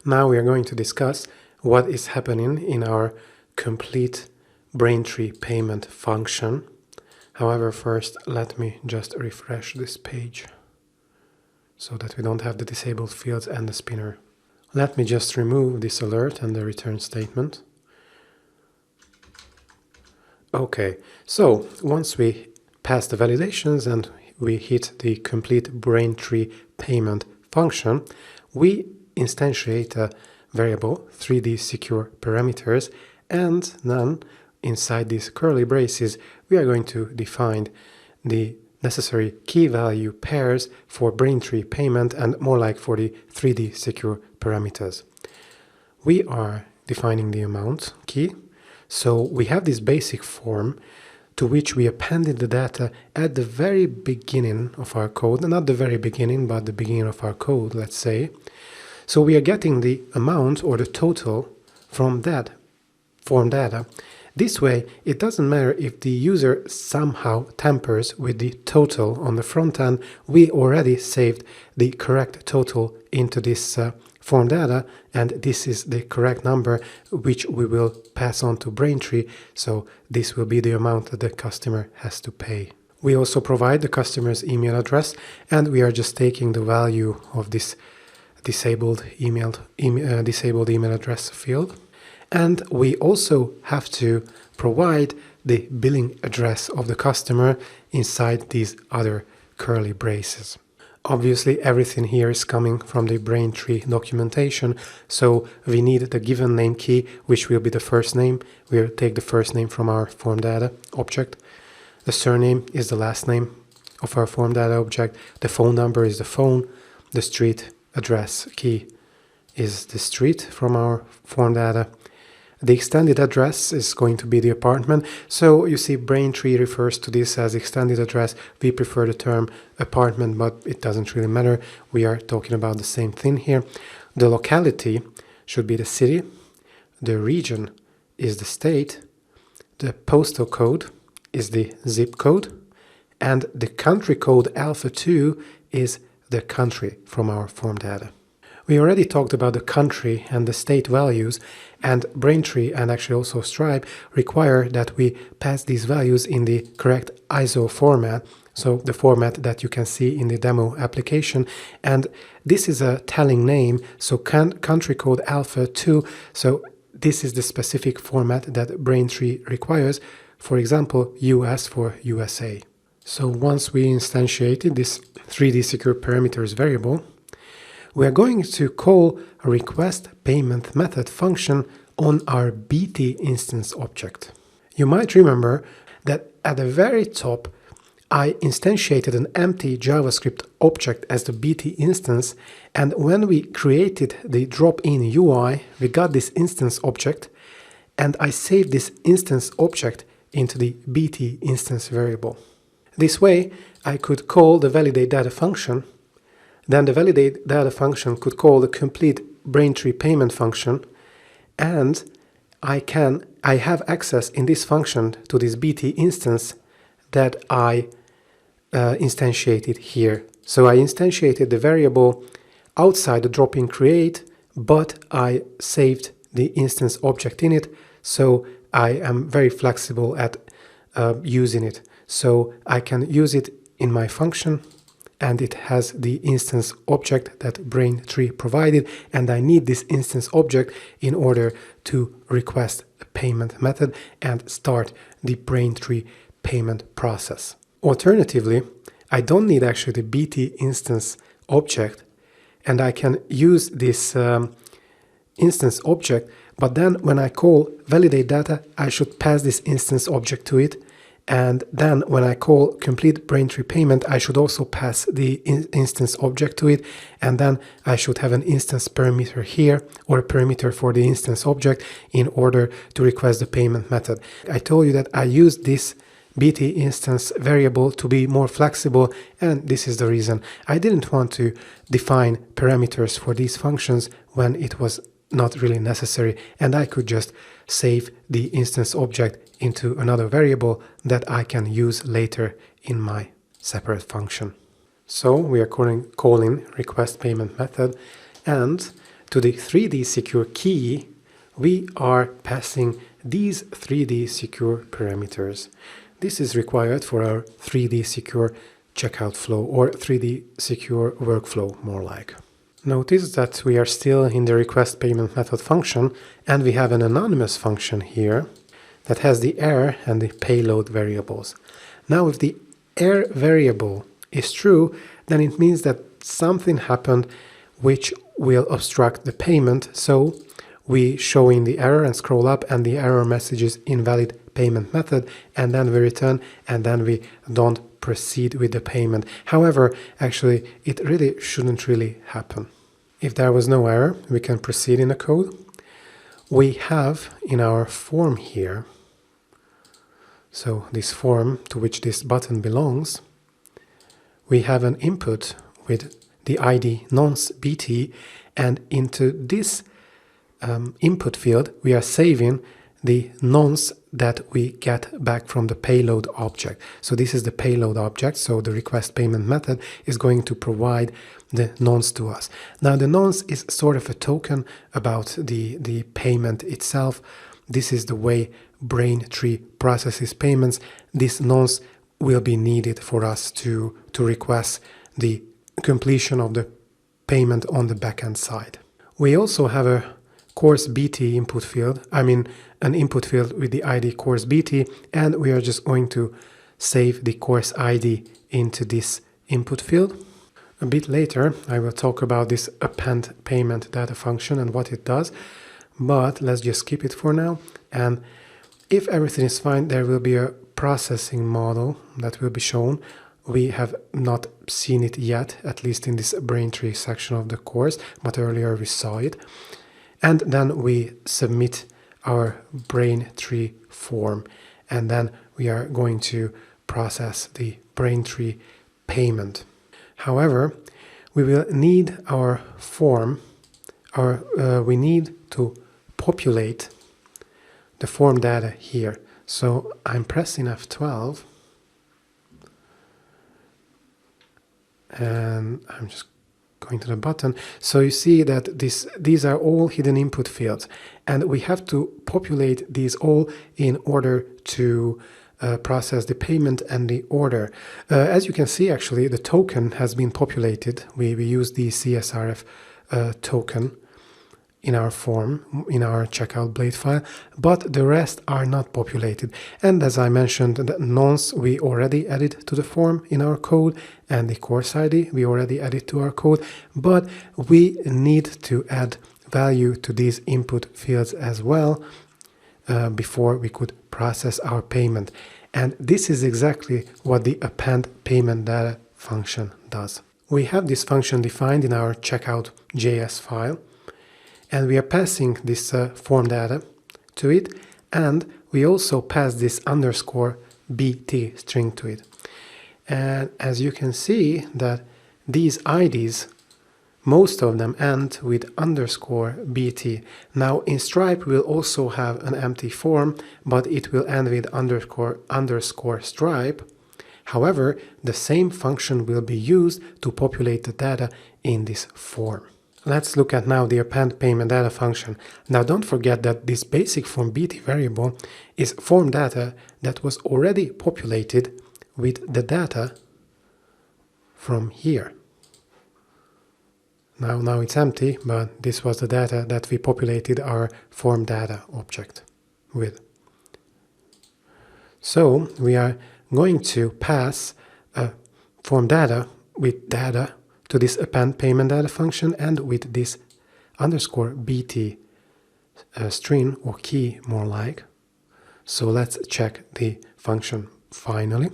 Now we are going to discuss what is happening in our complete Braintree payment function. However, first let me just refresh this page so that we don't have the disabled fields and the spinner. Let me just remove this alert and the return statement. Okay, so once we pass the validations and we hit the complete Braintree payment function, we instantiate a variable 3D secure parameters, and then inside these curly braces we are going to define the necessary key value pairs for Braintree payment and more like for the 3D secure parameters. We are defining the amount key, so we have this basic form to which we appended the data at the very beginning of our code, not the very beginning, but the beginning of our code, let's say. So we are getting the amount or the total from that form data. This way, it doesn't matter if the user somehow tampers with the total on the front end, we already saved the correct total into this form data, and this is the correct number which we will pass on to Braintree, so this will be the amount that the customer has to pay. We also provide the customer's email address, and we are just taking the value of this disabled email address field. And we also have to provide the billing address of the customer inside these other curly braces. Obviously, everything here is coming from the Braintree documentation, so we need the given name key, which will be the first name. We'll take the first name from our form data object. The surname is the last name of our form data object. The phone number is the phone. The street address key is the street from our form data. The extended address is going to be the apartment. So you see, Braintree refers to this as extended address. We prefer the term apartment, but it doesn't really matter. We are talking about the same thing here. The locality should be the city. The region is the state. The postal code is the zip code. And the country code alpha 2 is the country from our form data. We already talked about the country and the state values, and Braintree and actually also Stripe require that we pass these values in the correct ISO format, so the format that you can see in the demo application. And this is a telling name, so country code alpha 2, so this is the specific format that Braintree requires, for example, US for USA. So once we instantiated this 3D secure parameters variable, we are going to call a request payment method function on our BT instance object. You might remember that at the very top, I instantiated an empty JavaScript object as the BT instance, and when we created the drop-in UI, we got this instance object, and I saved this instance object into the BT instance variable. This way, I could call the validate data function. Then the validate data function could call the complete Braintree payment function, and I have access in this function to this BT instance that I instantiated here. So I instantiated the variable outside the drop-in create, but I saved the instance object in it, so I am very flexible at using it. So I can use it in my function, and it has the instance object that Braintree provided, and I need this instance object in order to request a payment method and start the Braintree payment process. Alternatively, I don't need actually the BT instance object, and I can use this instance object, but then when I call validate data, I should pass this instance object to it. And then when I call complete Braintree payment, I should also pass the instance object to it. And then I should have an instance parameter here, or a parameter for the instance object, in order to request the payment method. I told you that I used this BT instance variable to be more flexible, and this is the reason. I didn't want to define parameters for these functions when it was not really necessary, and I could just save the instance object into another variable that I can use later in my separate function. So we are calling request payment method, and to the 3D secure key, we are passing these 3D secure parameters. This is required for our 3D secure checkout flow, or 3D secure workflow, more like. Notice that we are still in the request payment method function, and we have an anonymous function here that has the error and the payload variables. Now, if the error variable is true, then it means that something happened which will obstruct the payment. So we show in the error and scroll up, and the error message is invalid payment method, and then we return, and then we don't proceed with the payment. However, actually, it really shouldn't really happen. If there was no error, we can proceed in the code. We have in our form here, so this form to which this button belongs, we have an input with the ID nonce_bt, and into this input field, we are saving the nonce that we get back from the payload object. So this is the payload object, so the request payment method is going to provide the nonce to us. Now the nonce is sort of a token about the payment itself. This is the way Braintree processes payments. This nonce will be needed for us to request the completion of the payment on the backend side. We also have a course BT input field, an input field with the ID course BT, and we are just going to save the course ID into this input field. A bit later, I will talk about this append payment data function and what it does, but let's just skip it for now. And if everything is fine, there will be a processing model that will be shown. We have not seen it yet, at least in this Braintree section of the course, but earlier we saw it. And then we submit our Braintree form, and then we are going to process the Braintree payment. However, we will need our form, we need to populate the form data here. So I'm pressing F12, and I'm just going to the button. So you see that these are all hidden input fields, and we have to populate these all in order to process the payment and the order. As you can see, actually, the token has been populated. We use the CSRF token in our form, in our checkout blade file, but the rest are not populated. And as I mentioned, the nonce we already added to the form in our code, and the course ID we already added to our code, but we need to add value to these input fields as well before we could process our payment. And this is exactly what the append payment data function does. We have this function defined in our checkout.js file, and we are passing this form data to it, and we also pass this _BT string to it. And as you can see that these IDs, most of them end with _BT. Now in Stripe we'll also have an empty form, but it will end with _ Stripe. However, the same function will be used to populate the data in this form. Let's look at now the append payment data function. Now don't forget that this basic form BT variable is form data that was already populated with the data from here. Now it's empty, but this was the data that we populated our form data object with. So we are going to pass form data with data to this append payment data function, and with this _BT string or key, more like. So let's check the function finally.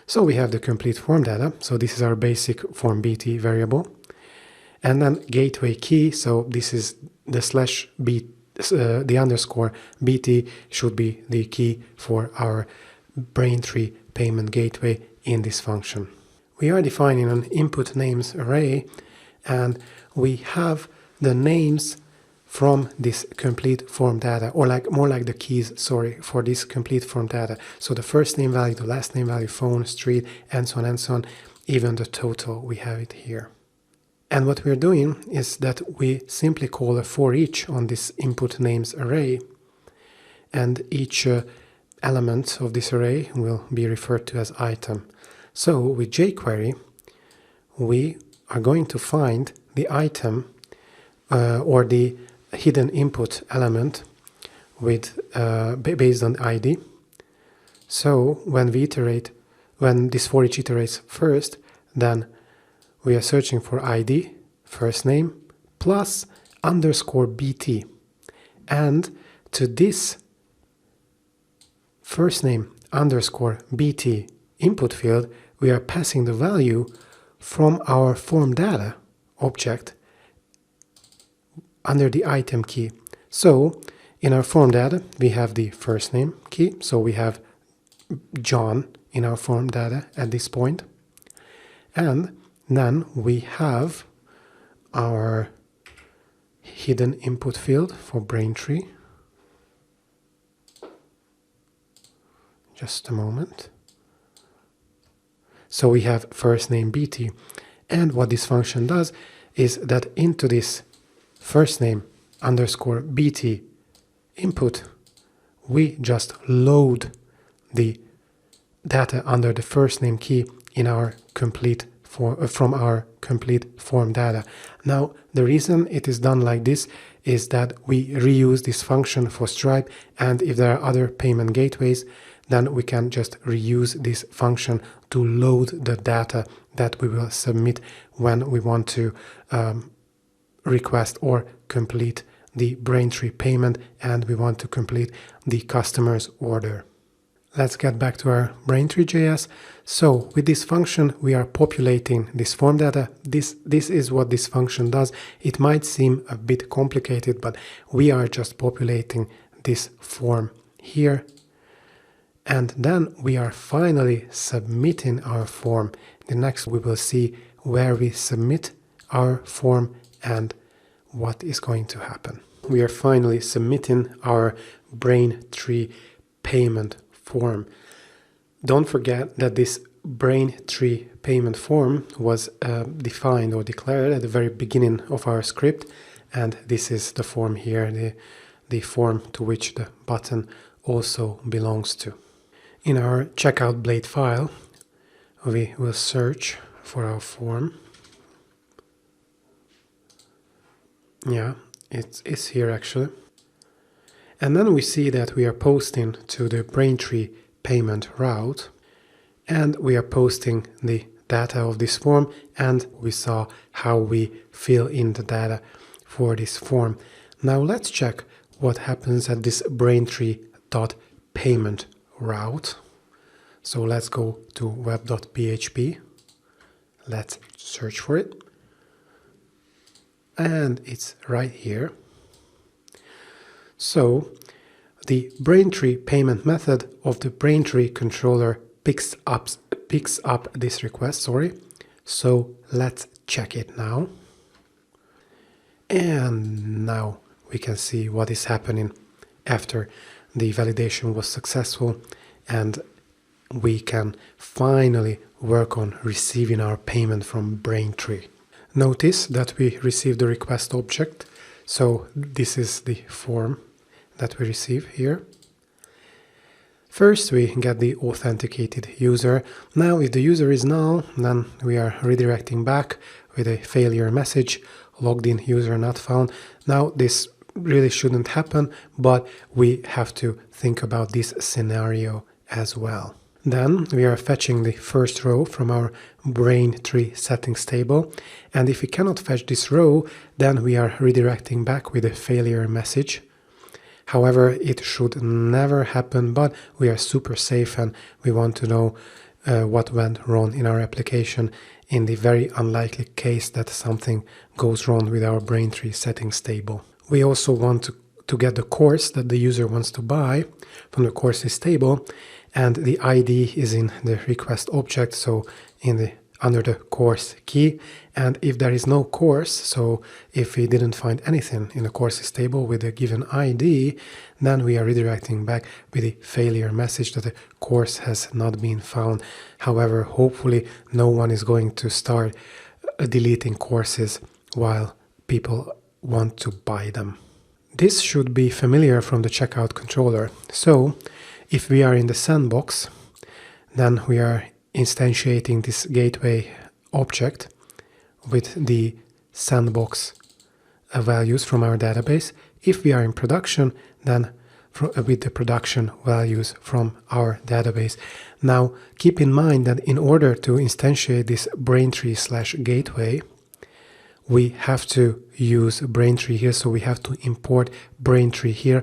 So we have the complete form data. So this is our basic form BT variable. And then gateway key. So this is the /B, the _BT should be the key for our Braintree payment gateway in this function. We are defining an input names array, and we have the names from this complete form data, or more like the keys, sorry, for this complete form data. So the first name value, the last name value, phone, street, and so on, even the total, we have it here. And what we're doing is that we simply call a for each on this input names array, and each element of this array will be referred to as item. So with jQuery, we are going to find the item or the hidden input element with based on ID. So when this for each iterates first, then we are searching for ID, first name, plus underscore BT. And to this first name underscore BT input field, we are passing the value from our form data object under the item key. So in our form data, we have the first name key. So we have John in our form data at this point. And then we have our hidden input field for Braintree. Just a moment. So we have first name BT. And what this function does is that into this first name underscore BT input, we just load the data under the first name key in our from our complete form data. Now, the reason it is done like this is that we reuse this function for Stripe, and if there are other payment gateways, then we can just reuse this function to load the data that we will submit when we want to request or complete the Braintree payment and we want to complete the customer's order. Let's get back to our Braintree.js. So with this function, we are populating this form data. This is what this function does. It might seem a bit complicated, but we are just populating this form here. And then we are finally submitting our form. The next we will see where we submit our form and what is going to happen. We are finally submitting our Braintree payment form. Don't forget that this Braintree payment form was defined or declared at the very beginning of our script, and this is the form here, the form to which the button also belongs to. In our checkout blade file, we will search for our form. Yeah, it's here actually. And then we see that we are posting to the Braintree payment route, and we are posting the data of this form, and we saw how we fill in the data for this form. Now let's check what happens at this Braintree.payment route. So let's go to web.php. Let's search for it. And it's right here. So the Braintree payment method of the Braintree controller picks up this request, So let's check it now. And now we can see what is happening after the validation was successful, and we can finally work on receiving our payment from Braintree. Notice that we received the request object. So this is the form that we receive here. First, we get the authenticated user. Now, if the user is null, then we are redirecting back with a failure message, logged in user not found. Now, this really shouldn't happen, but we have to think about this scenario as well. Then we are fetching the first row from our Braintree settings table. And if we cannot fetch this row, then we are redirecting back with a failure message. However, it should never happen, but we are super safe and we want to know what went wrong in our application in the very unlikely case that something goes wrong with our Braintree settings table. We also want to get the course that the user wants to buy from the courses table, and the ID is in the request object, so under the course key. And if there is no course, so if we didn't find anything in the courses table with a given ID, then we are redirecting back with a failure message that the course has not been found. However, hopefully no one is going to start deleting courses while people want to buy them. This should be familiar from the checkout controller. So if we are in the sandbox, then we are instantiating this gateway object with the sandbox values from our database. If we are in production, then with the production values from our database. Now, keep in mind that in order to instantiate this Braintree/gateway, we have to use Braintree here, so we have to import Braintree here.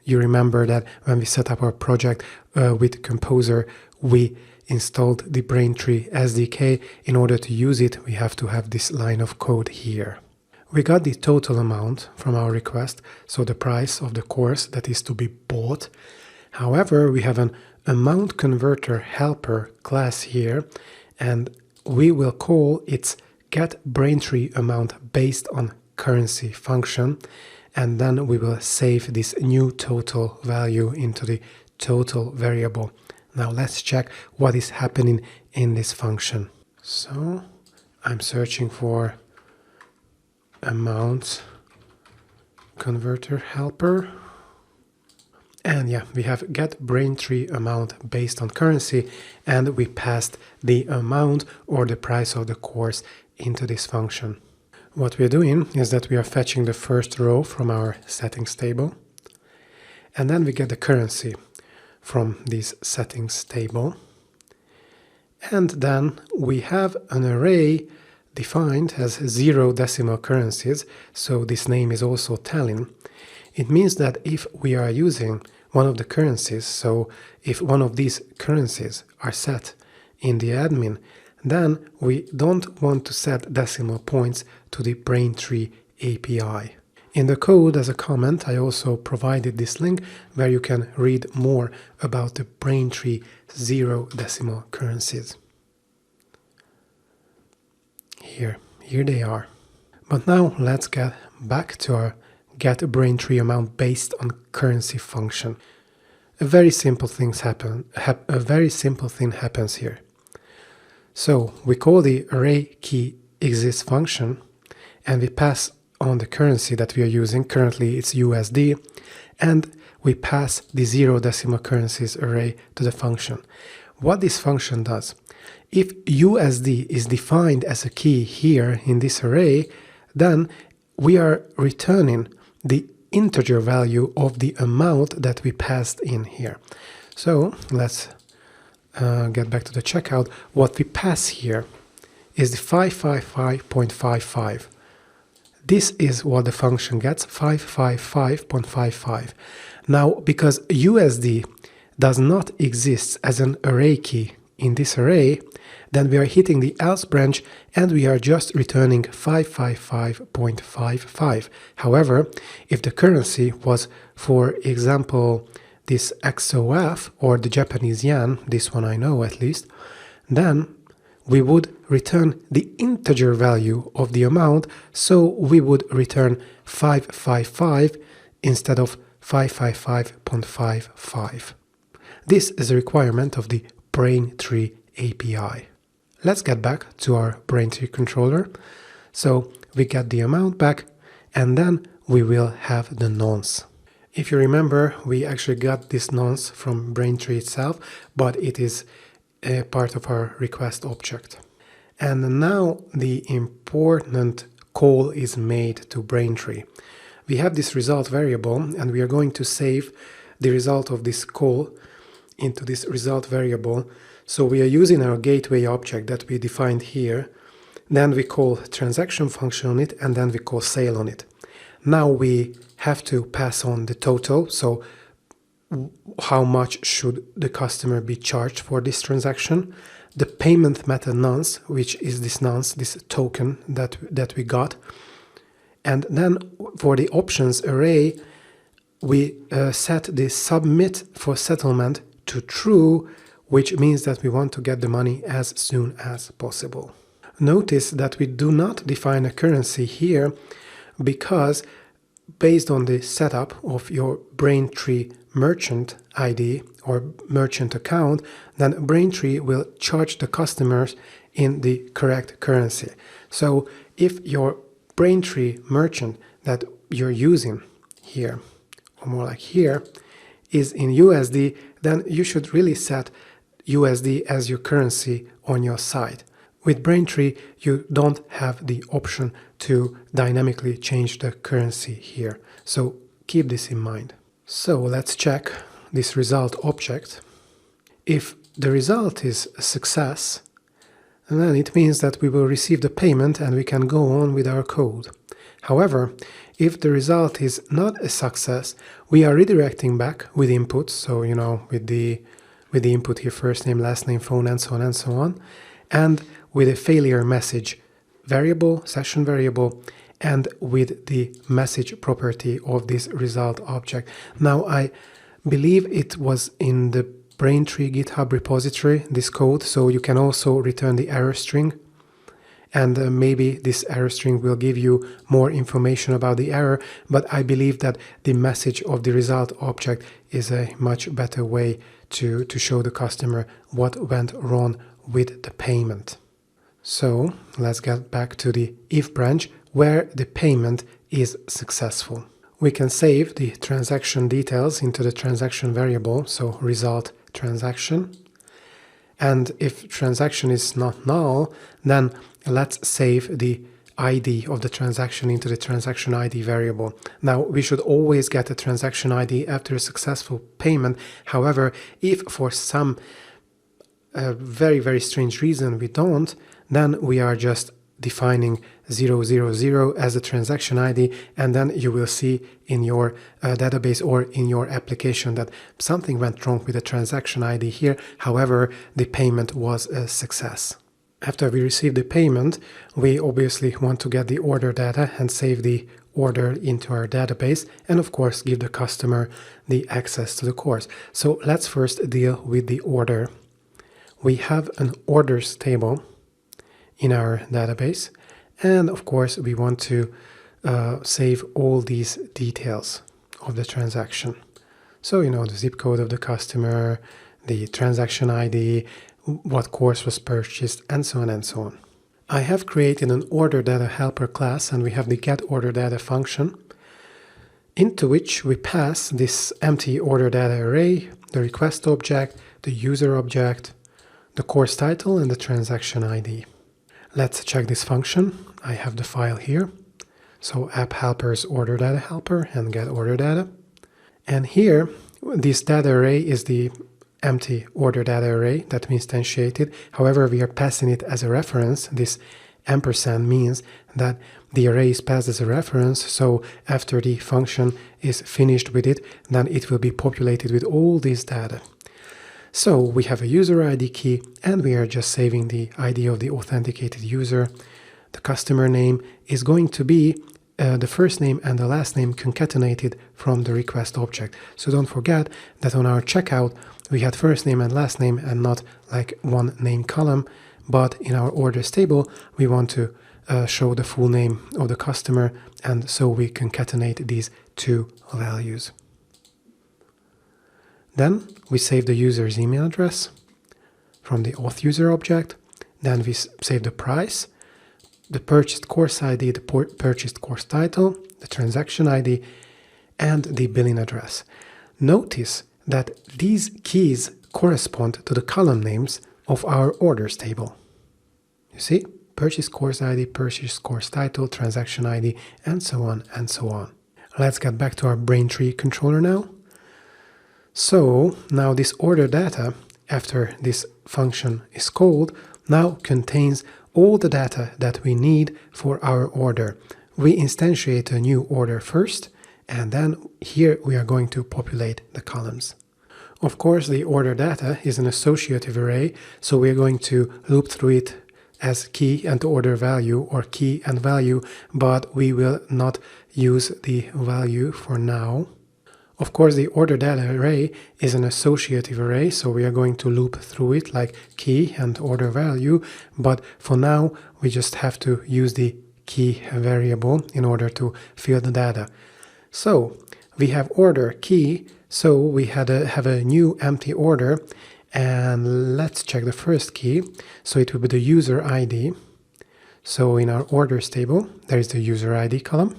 You remember that when we set up our project with Composer, we installed the Braintree SDK. In order to use it, we have to have this line of code here. We got the total amount from our request, so the price of the course that is to be bought. However, we have an amount converter helper class here, and we will call its get Braintree amount based on currency function, and then we will save this new total value into the total variable. Now let's check what is happening in this function. So I'm searching for amount converter helper, and yeah, we have get Braintree amount based on currency, and we passed the amount or the price of the course into this function. What we're doing is that we are fetching the first row from our settings table, and then we get the currency from this settings table, and then we have an array defined as 0 decimal currencies, so this name is also telling. It means that if we are using one of the currencies, so if one of these currencies are set in the admin, then we don't want to set decimal points to the Braintree API. In the code, as a comment, I also provided this link where you can read more about the Braintree 0 decimal currencies. Here they are. But now let's get back to our get Braintree amount based on currency function. A very simple thing happens here. So we call the array key exists function, and we pass on the currency that we are using. Currently it's USD, and we pass the 0 decimal currencies array to the function. What this function does, if USD is defined as a key here in this array, then we are returning the integer value of the amount that we passed in here. So let's get back to the checkout. What we pass here is the 555.55. This is what the function gets, 555.55. Now, because USD does not exist as an array key in this array, then we are hitting the else branch and we are just returning 555.55. However, if the currency was, for example, this XOF or the Japanese yen, this one I know at least, then we would return the integer value of the amount, so we would return 555 instead of 555.55. This is a requirement of the Braintree API. Let's get back to our Braintree controller. So we get the amount back, and then we will have the nonce. If you remember, we actually got this nonce from Braintree itself, but it is a part of our request object. And now the important call is made to Braintree. We have this result variable, and we are going to save the result of this call into this result variable. So we are using our gateway object that we defined here. Then we call transaction function on it, and then we call sale on it. Now we have to pass on the total. So how much should the customer be charged for this transaction? The payment method nonce, which is this nonce, this token that we got. And then for the options array, we set the submit for settlement to true, which means that we want to get the money as soon as possible. Notice that we do not define a currency here because based on the setup of your Braintree merchant ID or merchant account, then Braintree will charge the customers in the correct currency. So if your Braintree merchant that you're using here, or more like here, is in USD, then you should really set USD as your currency on your site. With Braintree, you don't have the option to dynamically change the currency here. So keep this in mind. So let's check this result object. If the result is a success, then it means that we will receive the payment and we can go on with our code. However, if the result is not a success, we are redirecting back with inputs. So, with the input here, first name, last name, phone, and so on and so on. And with a failure message variable, session variable, and with the message property of this result object. Now, I believe it was in the Braintree GitHub repository, this code, so you can also return the error string. And maybe this error string will give you more information about the error, but I believe that the message of the result object is a much better way to show the customer what went wrong with the payment. So let's get back to the if branch where the payment is successful. We can save the transaction details into the transaction variable, so result transaction. And if transaction is not null, then let's save the ID of the transaction into the transaction ID variable. Now, we should always get a transaction ID after a successful payment. However, if for some very, very strange reason we don't, then we are just defining 000 as a transaction ID, and then you will see in your database or in your application that something went wrong with the transaction ID here. However, the payment was a success. After we receive the payment, we obviously want to get the order data and save the order into our database, and of course give the customer the access to the course. So let's first deal with the order. We have an orders table in our database, and of course we want to save all these details of the transaction. So the zip code of the customer, the transaction ID, what course was purchased, and so on and so on. I have created an order data helper class, and we have the get order data function into which we pass this empty order data array, the request object, the user object, the course title, and the transaction ID. Let's check this function. I have the file here. So app helpers order data helper and get order data. And here, this data array is the empty order data array that we instantiated. However, we are passing it as a reference. This ampersand means that the array is passed as a reference. So after the function is finished with it, then it will be populated with all this data. So we have a user ID key, and we are just saving the ID of the authenticated user. The customer name is going to be the first name and the last name concatenated from the request object. So don't forget that on our checkout, we had first name and last name and not like one name column. But in our orders table, we want to show the full name of the customer, and so we concatenate these two values. Then we save the user's email address from the auth user object. Then we save the price, the purchased course ID, the purchased course title, the transaction ID, and the billing address. Notice that these keys correspond to the column names of our orders table. You see? Purchase course ID, purchase course title, transaction ID, and so on and so on. Let's get back to our Braintree controller now. So now this order data, after this function is called, now contains all the data that we need for our order. We instantiate a new order first, and then here we are going to populate the columns. Of course, the order data is an associative array, so we are going to loop through it as key and order value or key and value, but we will not use the value for now. Of course, the order data array is an associative array, so we are going to loop through it like key and order value, but for now we just have to use the key variable in order to fill the data. So we have order key, so we have a new empty order, and let's check the first key. So it will be the user ID. So in our orders table, there is the user ID column.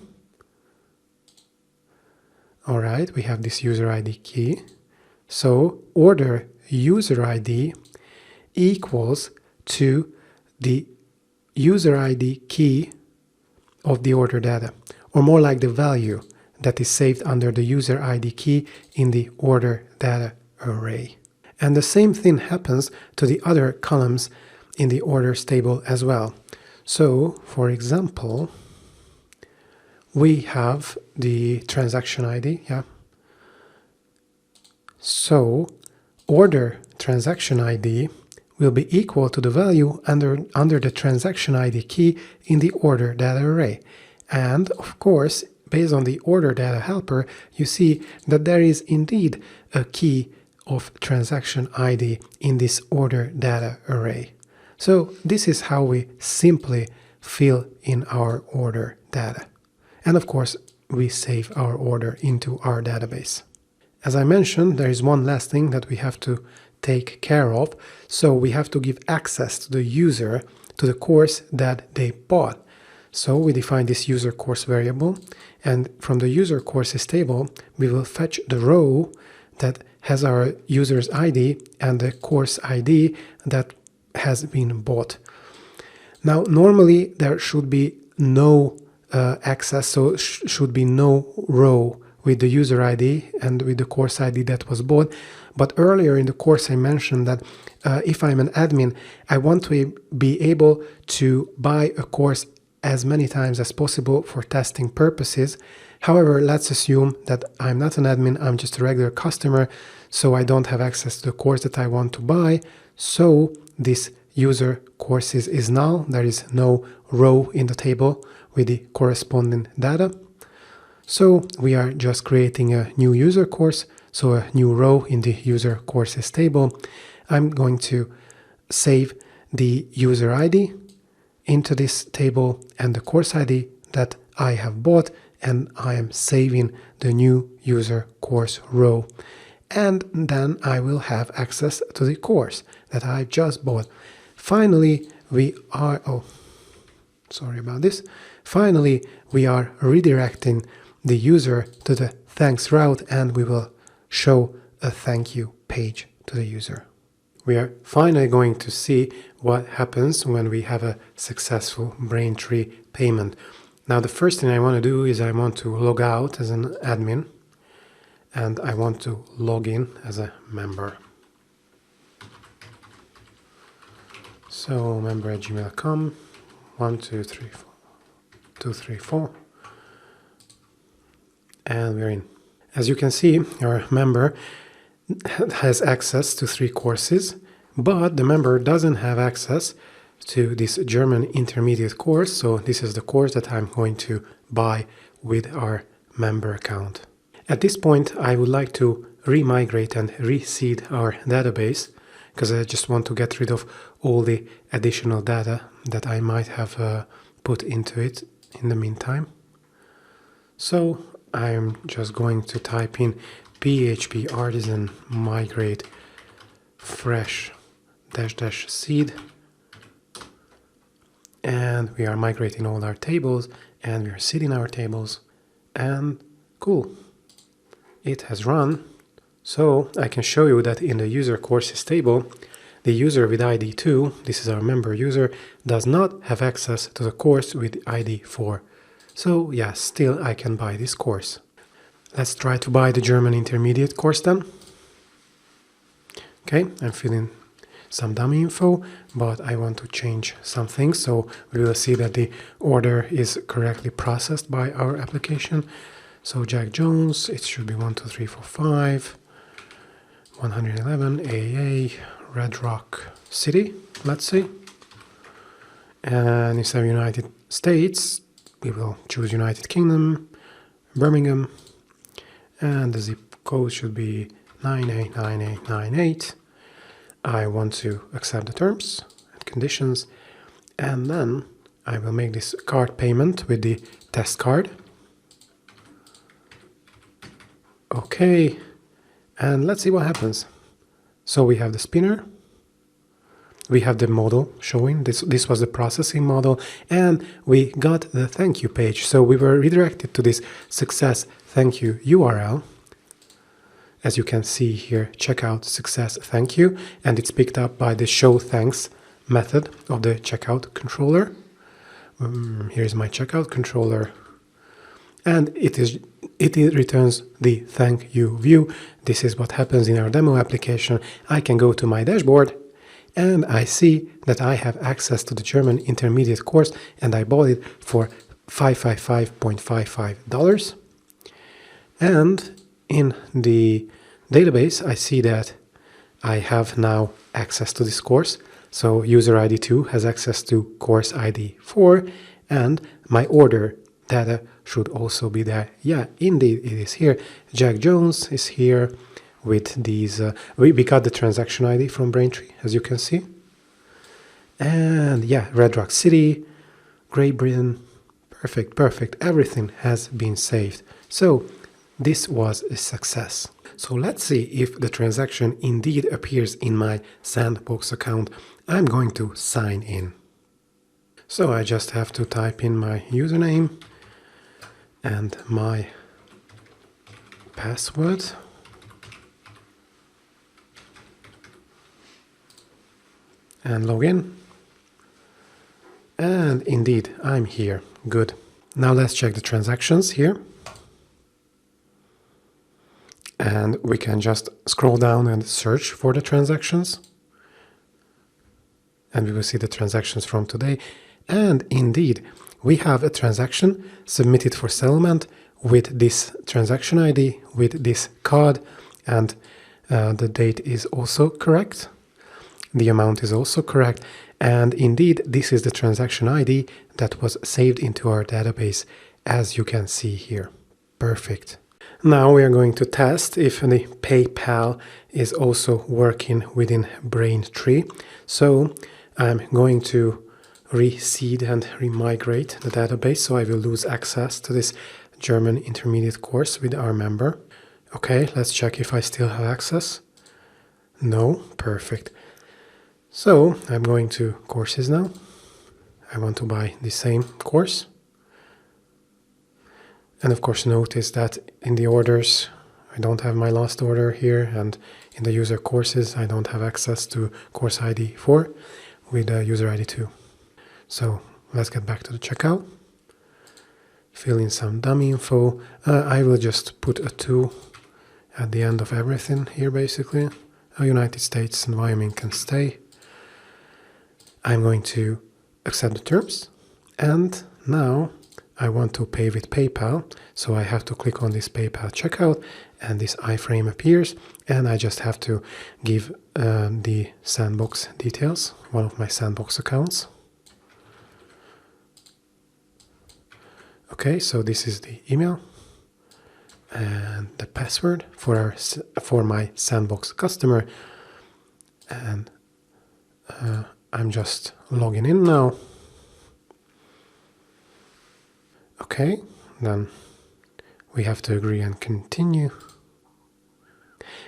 All right, we have this user ID key. So order user ID equals to the user ID key of the order data, or more like the value that is saved under the user ID key in the order data array. And the same thing happens to the other columns in the orders table as well. So, for example, we have the transaction ID, yeah. So, order transaction ID will be equal to the value under the transaction ID key in the order data array. And of course, based on the order data helper, you see that there is indeed a key of transaction ID in this order data array. So this is how we simply fill in our order data. And of course, we save our order into our database. As I mentioned, there is one last thing that we have to take care of. So we have to give access to the user to the course that they bought. So we define this user course variable, and from the user courses table, we will fetch the row that has our user's ID and the course ID that has been bought. Now, normally there should be no access, so should be no row with the user ID and with the course ID that was bought. But earlier in the course, I mentioned that if I'm an admin, I want to be able to buy a course as many times as possible for testing purposes. However, let's assume that I'm not an admin, I'm just a regular customer, so I don't have access to the course that I want to buy. So this user courses is null. There is no row in the table with the corresponding data. So we are just creating a new user course, so a new row in the user courses table. I'm going to save the user ID into this table and the course ID that I have bought, and I am saving the new user course row. And then I will have access to the course that I just bought. Finally, we are, Finally, we are redirecting the user to the thanks route, and we will show a thank you page to the user. We are finally going to see what happens when we have a successful Braintree payment. Now, the first thing I want to do is I want to log out as an admin, and I want to log in as a member. So member@gmail.com, 1, 2, 3, 4, 2, 3, 4, and we're in. As you can see, our member has access to 3 courses, but the member doesn't have access to this German intermediate course. So this is the course that I'm going to buy with our member account. At this point, I would like to remigrate and reseed our database, because I just want to get rid of all the additional data that I might have put into it in the meantime. So I'm just going to type in PHP artisan migrate fresh -- seed, and we are migrating all our tables, and we are seeding our tables, and cool, it has run. So I can show you that in the user courses table, the user with ID 2, this is our member user, does not have access to the course with ID 4. So yeah, still I can buy this course. Let's try to buy the German intermediate course then. Okay, I'm filling some dummy info, but I want to change some things, so we will see that the order is correctly processed by our application. So Jack Jones, it should be 1, 2, 3, 4, 5, 111, AA, Red Rock City, let's see. And instead of United States, we will choose United Kingdom, Birmingham, and the zip code should be 989898. I want to accept the terms and conditions, and then I will make this card payment with the test card. Okay, and let's see what happens. So we have the spinner, we have the model showing. This was the processing model, and we got the thank you page. So we were redirected to this success thank you URL. As you can see here, checkout success thank you, and it's picked up by the show thanks method of the checkout controller. Here's my checkout controller, and it returns the thank you view. This is what happens in our demo application. I can go to my dashboard, and I see that I have access to the German intermediate course, and I bought it for $555.55. And in the database, I see that I have now access to this course. So user ID 2 has access to course ID 4, and my order data should also be there. Yeah, indeed, it is here. Jack Jones is here with these. We got the transaction ID from Braintree, as you can see. And yeah, Red Rock City, Great Britain. Perfect. Everything has been saved. So this was a success. So let's see if the transaction indeed appears in my Sandbox account. I'm going to sign in. So I just have to type in my username and my password. And log in. And indeed, I'm here. Good. Now let's check the transactions here. And we can just scroll down and search for the transactions. And we will see the transactions from today. And indeed, we have a transaction submitted for settlement with this transaction ID, with this card, and the date is also correct. The amount is also correct. And indeed, this is the transaction ID that was saved into our database, as you can see here. Perfect. Now we are going to test if the PayPal is also working within Braintree. So I'm going to reseed and remigrate the database, so I will lose access to this German intermediate course with our member. Okay, let's check if I still have access. No, perfect. So I'm going to courses now. I want to buy the same course. And of course notice that in the orders, I don't have my last order here, and in the user courses, I don't have access to course ID 4 with user ID 2. So let's get back to the checkout. Fill in some dummy info. I will just put a 2 at the end of everything here basically. United States and Wyoming can stay. I'm going to accept the terms, and now I want to pay with PayPal, so I have to click on this PayPal checkout, and this iframe appears, and I just have to give the Sandbox details, one of my Sandbox accounts. Okay, so this is the email and the password for my Sandbox customer, and I'm just logging in now. Okay, then we have to agree and continue.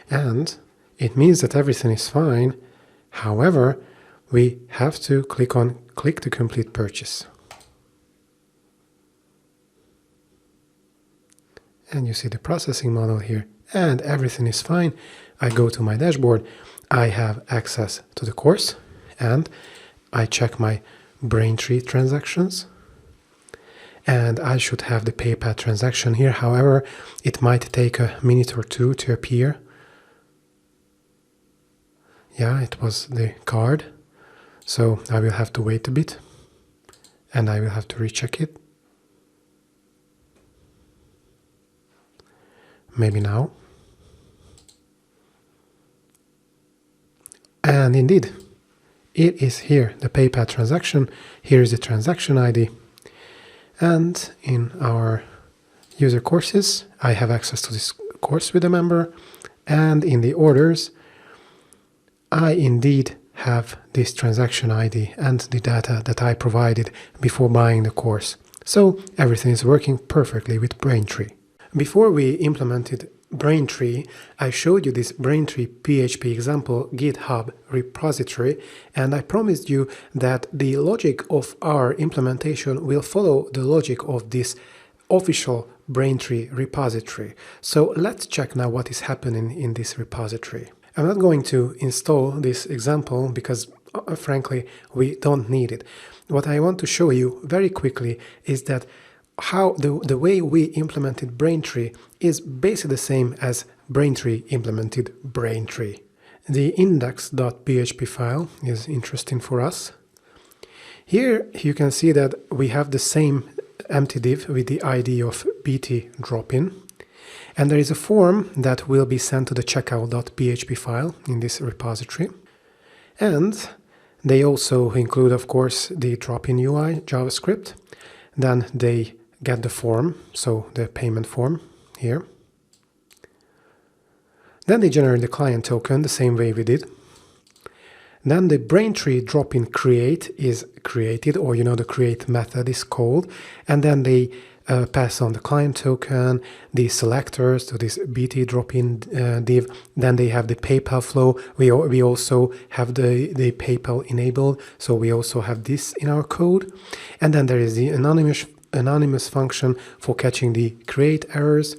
And it means that everything is fine. However, we have to click to complete purchase. And you see the processing model here, and everything is fine. I go to my dashboard, I have access to the course, and I check my Braintree transactions. And I should have the PayPal transaction here. However, it might take a minute or two to appear. Yeah, it was the card. So I will have to wait a bit, and I will have to recheck it. Maybe now. And indeed, it is here, the PayPal transaction. Here is the transaction ID. And in our user courses, I have access to this course with a member. And in the orders, I indeed have this transaction ID and the data that I provided before buying the course. So everything is working perfectly with Braintree. Before we implemented Braintree, I showed you this Braintree PHP example GitHub repository, and I promised you that the logic of our implementation will follow the logic of this official Braintree repository. So let's check now what is happening in this repository. I'm not going to install this example because frankly we don't need it. What I want to show you very quickly is that how the way we implemented Braintree is basically the same as Braintree implemented Braintree. The index.php file is interesting for us. Here you can see that we have the same empty div with the ID of bt dropin, and there is a form that will be sent to the checkout.php file in this repository. And they also include, of course, the drop-in UI JavaScript. Then they get the form, so the payment form here. Then they generate the client token the same way we did. Then the Braintree drop-in create is created, or the create method is called, and then they pass on the client token, the selectors to this bt drop-in div. Then they have the PayPal flow. We also have the PayPal enabled, so we also have this in our code. And then there is the anonymous function for catching the create errors.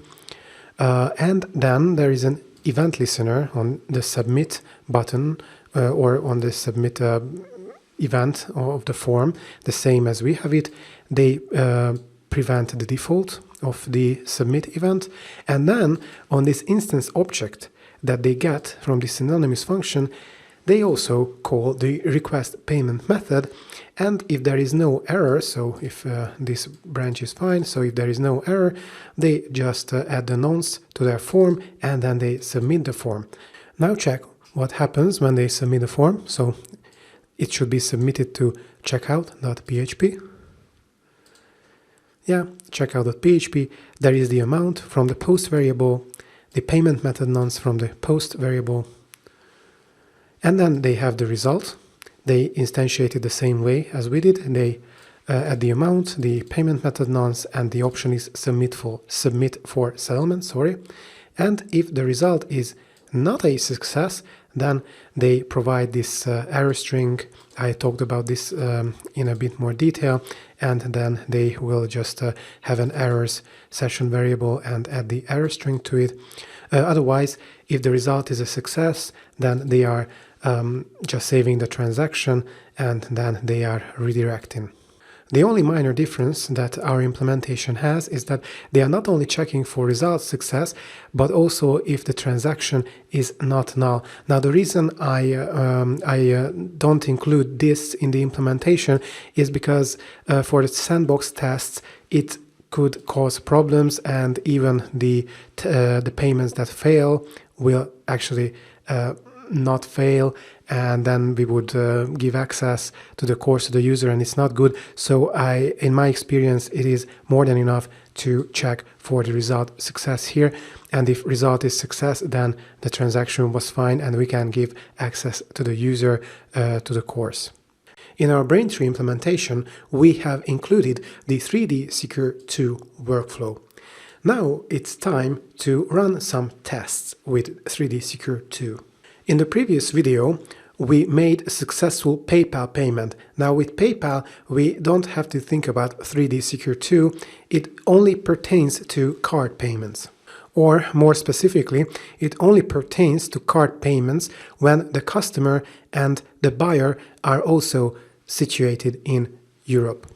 And then there is an event listener on the submit button or on the submit event of the form, the same as we have it. They prevent the default of the submit event. And then on this instance object that they get from this anonymous function, they also call the request payment method. And if there is no error, so if this branch is fine, so if there is no error, they just add the nonce to their form and then they submit the form. Now check what happens when they submit the form. So it should be submitted to checkout.php. Yeah, checkout.php. There is the amount from the post variable, the payment method nonce from the post variable. And then they have the result. They instantiate it the same way as we did. They add the amount, the payment method nonce, and the option is submit for settlement. And if the result is not a success, then they provide this error string. I talked about this in a bit more detail, and then they will just have an errors session variable and add the error string to it. Otherwise, if the result is a success, then they are just saving the transaction and then they are redirecting. The only minor difference that our implementation has is that they are not only checking for result success, but also if the transaction is not null. Now, the reason I don't include this in the implementation is because for the sandbox tests, it could cause problems, and even the payments that fail will actually not fail, and then we would give access to the course to the user, and it's not good. So in my experience, it is more than enough to check for the result success here. And if result is success, then the transaction was fine and we can give access to the user to the course. In our Braintree implementation, we have included the 3D Secure 2 workflow. Now it's time to run some tests with 3D Secure 2. In the previous video, we made a successful PayPal payment. Now with PayPal, we don't have to think about 3D Secure 2. It only pertains to card payments. Or more specifically, it only pertains to card payments when the customer and the buyer are also situated in Europe.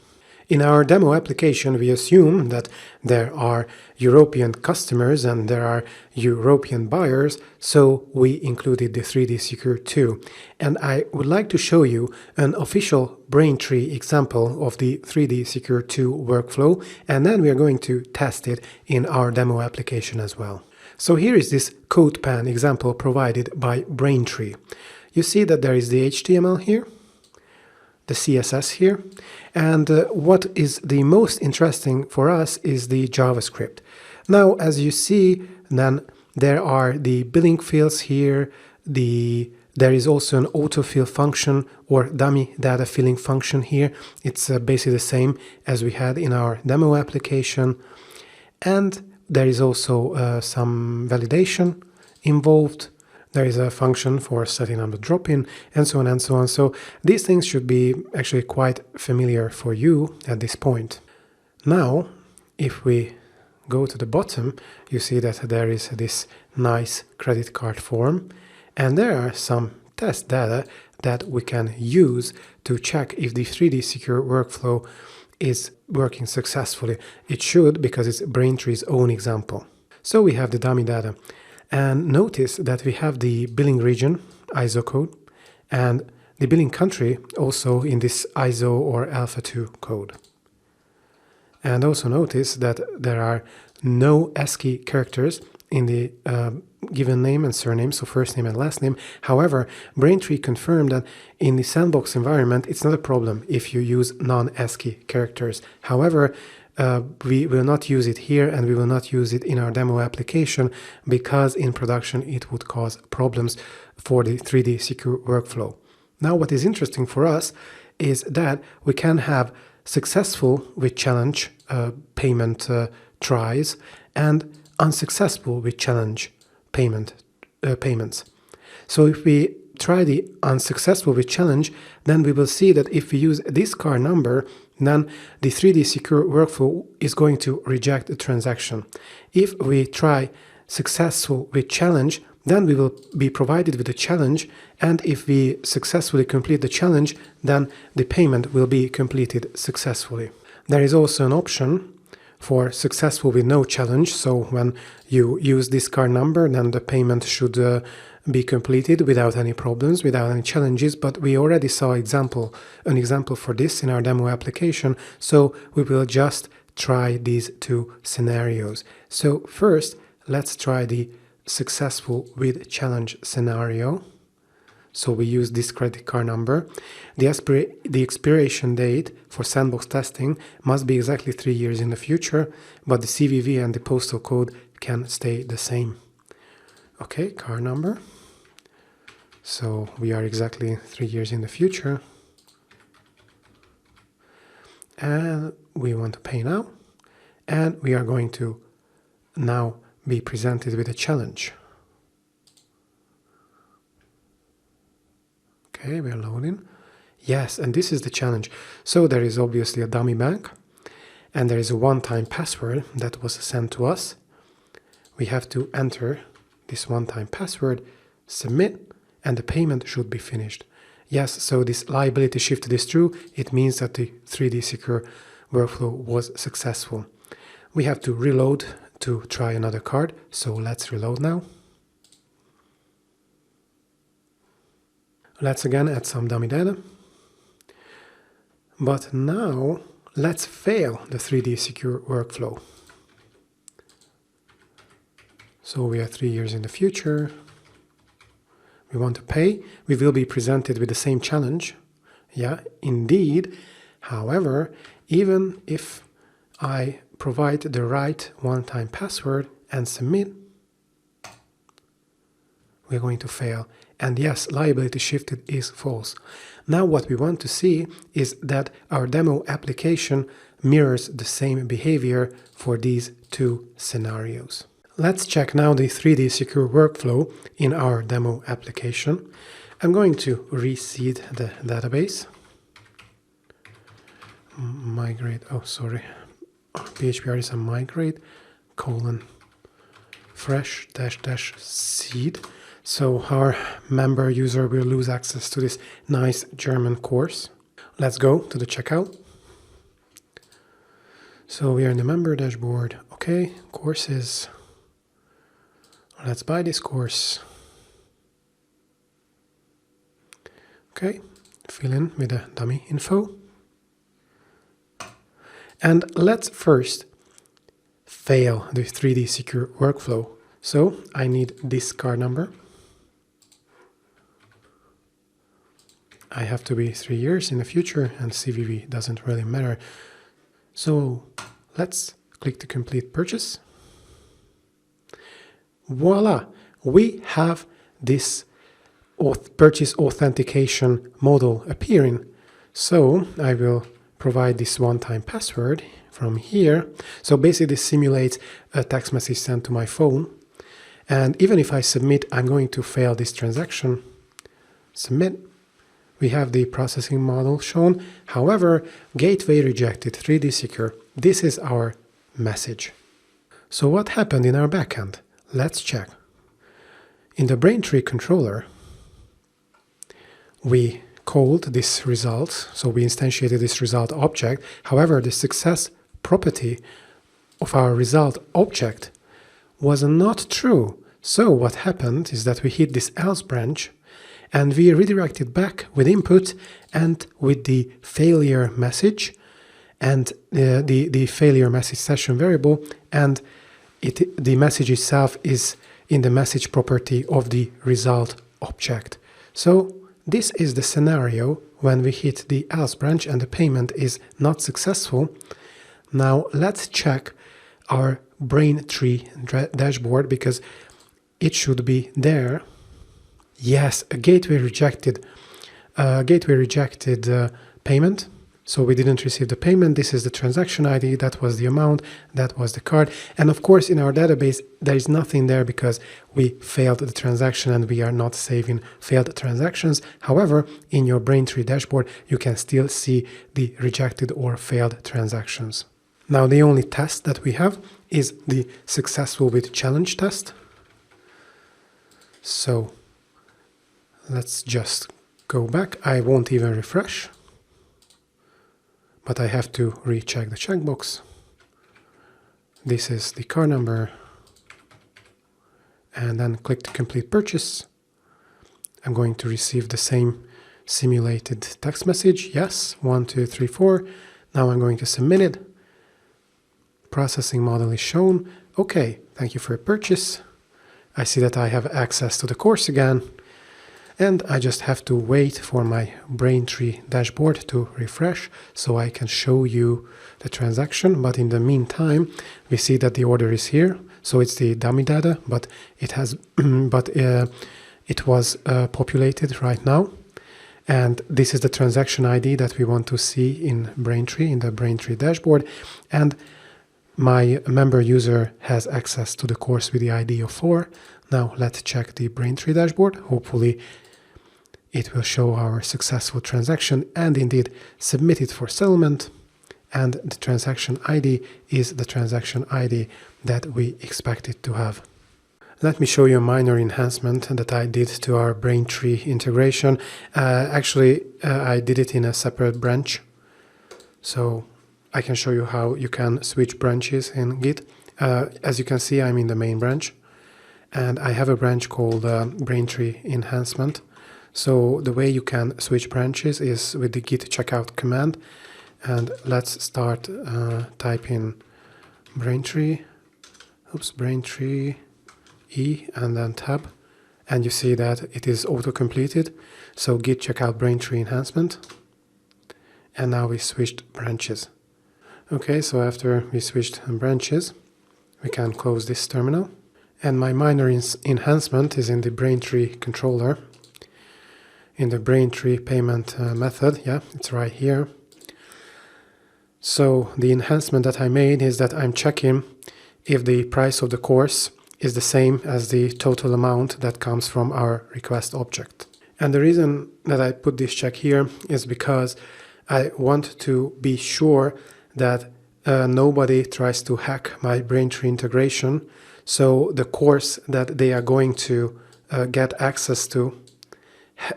In our demo application, we assume that there are European customers and there are European buyers, so we included the 3D Secure 2. And I would like to show you an official Braintree example of the 3D Secure 2 workflow, and then we are going to test it in our demo application as well. So here is this Codepen example provided by Braintree. You see that there is the HTML here, the CSS here, and what is the most interesting for us is the JavaScript. Now, as you see, then there are the billing fields here, there is also an autofill function or dummy data filling function here. It's basically the same as we had in our demo application. And there is also some validation involved. There is a function for setting up the drop-in, and so on and so on. So these things should be actually quite familiar for you at this point. Now, if we go to the bottom, you see that there is this nice credit card form, and there are some test data that we can use to check if the 3D secure workflow is working successfully. It should, because it's Braintree's own example. So we have the dummy data. And notice that we have the billing region, ISO code, and the billing country also in this ISO or Alpha 2 code. And also notice that there are no ASCII characters in the given name and surname, so first name and last name. However, Braintree confirmed that in the sandbox environment, it's not a problem if you use non-ASCII characters. However, we will not use it here, and we will not use it in our demo application because in production it would cause problems for the 3D secure workflow. Now, what is interesting for us is that we can have successful with challenge payment tries and unsuccessful with challenge payments. So if we try the unsuccessful with challenge, then we will see that if we use this card number, then the 3D secure workflow is going to reject the transaction. If we try successful with challenge, then we will be provided with a challenge, and if we successfully complete the challenge, then the payment will be completed successfully. There is also an option for successful with no challenge, so when you use this card number, then the payment should be completed without any problems, without any challenges, but we already saw an example for this in our demo application, so we will just try these two scenarios. So first, let's try the successful with challenge scenario. So we use this credit card number. The expiration date for sandbox testing must be exactly 3 years in the future, but the CVV and the postal code can stay the same. Okay, card number. So we are exactly 3 years in the future. And we want to pay now. And we are going to now be presented with a challenge. Okay, we are loading. Yes, and this is the challenge. So there is obviously a dummy bank, and there is a one-time password that was sent to us. We have to enter this one-time password, submit, and the payment should be finished. Yes, so this liability shifted is true. It means that the 3D secure workflow was successful. We have to reload to try another card, so let's reload now. Let's again add some dummy data. But now let's fail the 3D secure workflow. So we are 3 years in the future. We want to pay. We will be presented with the same challenge. Yeah, indeed. However, even if I provide the right one-time password and submit, we're going to fail. And yes, liability shifted is false. Now what we want to see is that our demo application mirrors the same behavior for these two scenarios. Let's check now the 3D secure workflow in our demo application. I'm going to reseed the database. Migrate, PHP is a migrate fresh -- seed. So our member user will lose access to this nice German course. Let's go to the checkout. So we are in the member dashboard. Okay, courses. Let's buy this course. Okay, fill in with the dummy info. And let's first fail the 3D secure workflow. So I need this card number. I have to be 3 years in the future, and CVV doesn't really matter. So let's click to complete purchase. Voila! We have this purchase authentication model appearing. So I will provide this one-time password, from here. So basically this simulates a text message sent to my phone. And even if I submit, I'm going to fail this transaction. Submit. We have the processing model shown. However, gateway rejected, 3D secure. This is our message. So what happened in our backend? Let's check. In the Braintree controller, we called this result. So we instantiated this result object. However, the success property of our result object was not true. So what happened is that we hit this else branch and we redirected back with input and with the failure message and the failure message session variable, and the message itself is in the message property of the result object. So this is the scenario when we hit the else branch and the payment is not successful. Now let's check our Braintree dashboard because it should be there. Yes, a gateway rejected payment. So we didn't receive the payment. This is the transaction ID. That was the amount. That was the card. And of course, in our database, there is nothing there because we failed the transaction and we are not saving failed transactions. However, in your Braintree dashboard, you can still see the rejected or failed transactions. Now, the only test that we have is the successful with challenge test. So let's just go back. I won't even refresh, but I have to recheck the checkbox. This is the card number, and then click to complete purchase. I'm going to receive the same simulated text message. Yes, 1, 2, 3, 4. Now I'm going to submit it. Processing model is shown. Okay, thank you for your purchase. I see that I have access to the course again, and I just have to wait for my Braintree dashboard to refresh so I can show you the transaction. But in the meantime, we see that the order is here. So it's the dummy data, but it has, it was populated right now. And this is the transaction ID that we want to see in Braintree, in the Braintree dashboard. And my member user has access to the course with the ID of 4. Now let's check the Braintree dashboard. Hopefully it will show our successful transaction and indeed submit it for settlement. And the transaction ID is the transaction ID that we expect it to have. Let me show you a minor enhancement that I did to our Braintree integration. I did it in a separate branch. So I can show you how you can switch branches in Git. As you can see, I'm in the main branch, and I have a branch called Braintree enhancement. So the way you can switch branches is with the git checkout command. And let's start typing Braintree E and then tab. And you see that it is auto-completed. So git checkout Braintree enhancement. And now we switched branches. Okay, so after we switched branches, we can close this terminal. And my minor enhancement is in the Braintree controller, in the Braintree payment method. Yeah, it's right here. So the enhancement that I made is that I'm checking if the price of the course is the same as the total amount that comes from our request object. And the reason that I put this check here is because I want to be sure that nobody tries to hack my Braintree integration. So the course that they are going to get access to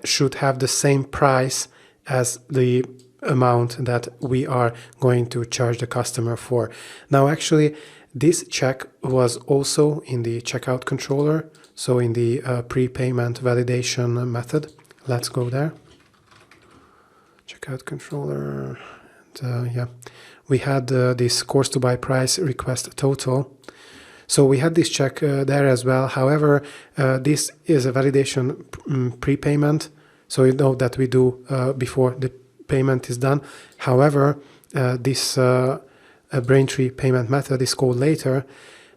should have the same price as the amount that we are going to charge the customer for. Now, actually, this check was also in the checkout controller, so in the prepayment validation method. Let's go there. Checkout controller. And, yeah, we had this course to buy price request total. So we had this check there as well. However, this is a validation prepayment, so you know that we do before the payment is done. However, this Braintree payment method is called later.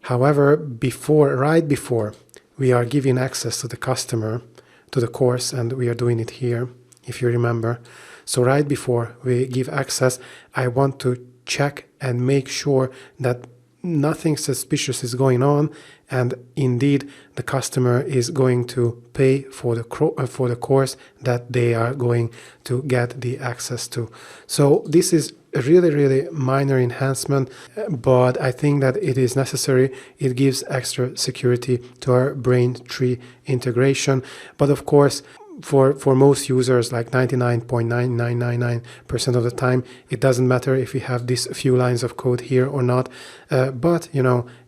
However, right before we are giving access to the customer to the course, and we are doing it here, if you remember. So right before we give access, I want to check and make sure that nothing suspicious is going on, and indeed the customer is going to pay for the course that they are going to get the access to. So this is a really minor enhancement, but I think that it is necessary. It gives extra security to our Braintree integration. But of course, for most users, like 99.9999% of the time, it doesn't matter if you have these few lines of code here or not. But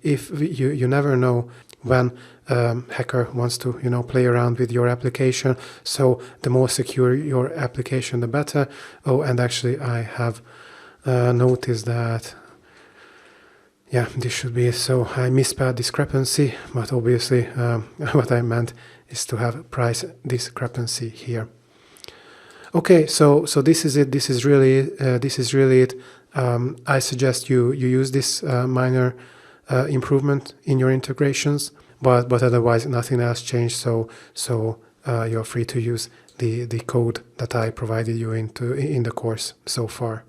if you never know when hacker wants to play around with your application. So the more secure your application, the better. Oh, and actually I have noticed that, yeah, this should be, so I misspelled discrepancy, but obviously what I meant is to have price discrepancy here. Okay, so this is it. This is really it. I suggest you use this minor improvement in your integrations, but otherwise nothing else changed. So you're free to use the code that I provided you in the course so far.